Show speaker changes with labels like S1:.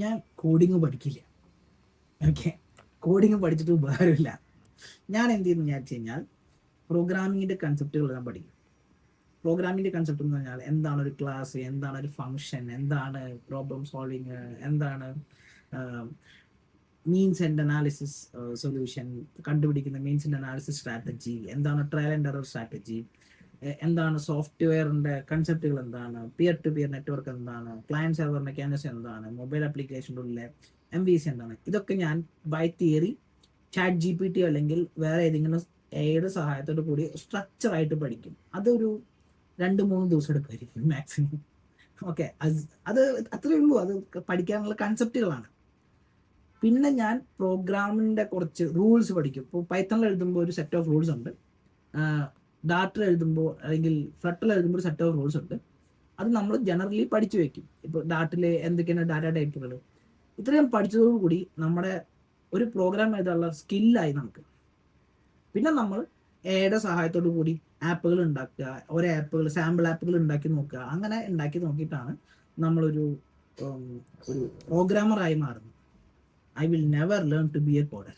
S1: ഞാൻ coding പഠിക്കില്ല. Okay, coding പഠിച്ചിട്ട് ഉപകാരമില്ല. ഞാൻ എന്ത് ചെയ്യുന്നു വിചാരിച്ചു കഴിഞ്ഞാൽ പ്രോഗ്രാമിങ്ങിൻ്റെ കൺസെപ്റ്റുകൾ ഞാൻ പഠിക്കും. പ്രോഗ്രാമിൻ്റെ കൺസെപ്റ്റ് എന്ന് പറഞ്ഞാൽ എന്താണ് ഒരു ക്ലാസ്, എന്താണ് ഒരു ഫംഗ്ഷൻ, എന്താണ് പ്രോബ്ലം സോൾവിങ്, എന്താണ് മീൻസ് ആൻഡ് അനാലിസിസ് സൊല്യൂഷൻ കണ്ടുപിടിക്കുന്ന മീൻസ് ആൻഡ് അനാലിസിസ് സ്ട്രാറ്റജി, എന്താണ് ട്രയൽ ആൻഡ് എറർ സ്ട്രാറ്റജി, എന്താണ് സോഫ്റ്റ്വെയറിൻ്റെ കൺസെപ്റ്റുകൾ, എന്താണ് പിയർ ടു പിയർ നെറ്റ്വർക്ക്, എന്താണ് ക്ലയൻറ്റ് സെർവർ മെക്കാനിസം, എന്താണ് മൊബൈൽ ആപ്ലിക്കേഷൻ്റെ ഉള്ളിലെ MVC എന്താണ്, ഇതൊക്കെ ഞാൻ ബൈ തിയറി ചാറ്റ് GPT അല്ലെങ്കിൽ വേറെ ഏതെങ്കിലും എയുടെ സഹായത്തോടു കൂടി സ്ട്രക്ചറായിട്ട് പഠിക്കും. അതൊരു 2-3 ദിവസം എടുക്കുമായിരിക്കും മാക്സിമം. ഓക്കെ, അത് അത്രയേ ഉള്ളൂ. അത് പഠിക്കാനുള്ള കൺസെപ്റ്റുകളാണ്. പിന്നെ ഞാൻ പ്രോഗ്രാമിൻ്റെ കുറച്ച് റൂൾസ് പഠിക്കും. ഇപ്പോൾ പൈത്തണിൽ എഴുതുമ്പോൾ ഒരു സെറ്റ് ഓഫ് റൂൾസ് ഉണ്ട്, ഡാറ്റ എഴുതുമ്പോൾ അല്ലെങ്കിൽ ഫ്ലട്ടറിൽ എഴുതുമ്പോൾ ഒരു സെറ്റ് ഓഫ് റൂൾസ് ഉണ്ട്. അത് നമ്മൾ ജനറലി പഠിച്ചു വെക്കും. ഇപ്പോൾ ഡാറ്റയിൽ എന്തൊക്കെയാണ് ഡാറ്റ ടൈപ്പുകൾ, ഇത്രയും പഠിച്ചതോടുകൂടി നമ്മുടെ ഒരു പ്രോഗ്രാം എഴുതാനുള്ള സ്കില്ലായി നമുക്ക്. പിന്നെ നമ്മൾ എയുടെ സഹായത്തോടു കൂടി ആപ്പുകൾ ഉണ്ടാക്കുക, ഓരോ ആപ്പുകൾ സാമ്പിൾ ആപ്പുകൾ ഉണ്ടാക്കി നോക്കുക. അങ്ങനെ ഉണ്ടാക്കി നോക്കിയിട്ടാണ് നമ്മളൊരു ഒരു പ്രോഗ്രാമറായി മാറുന്നത്. I will never learn to be a coder.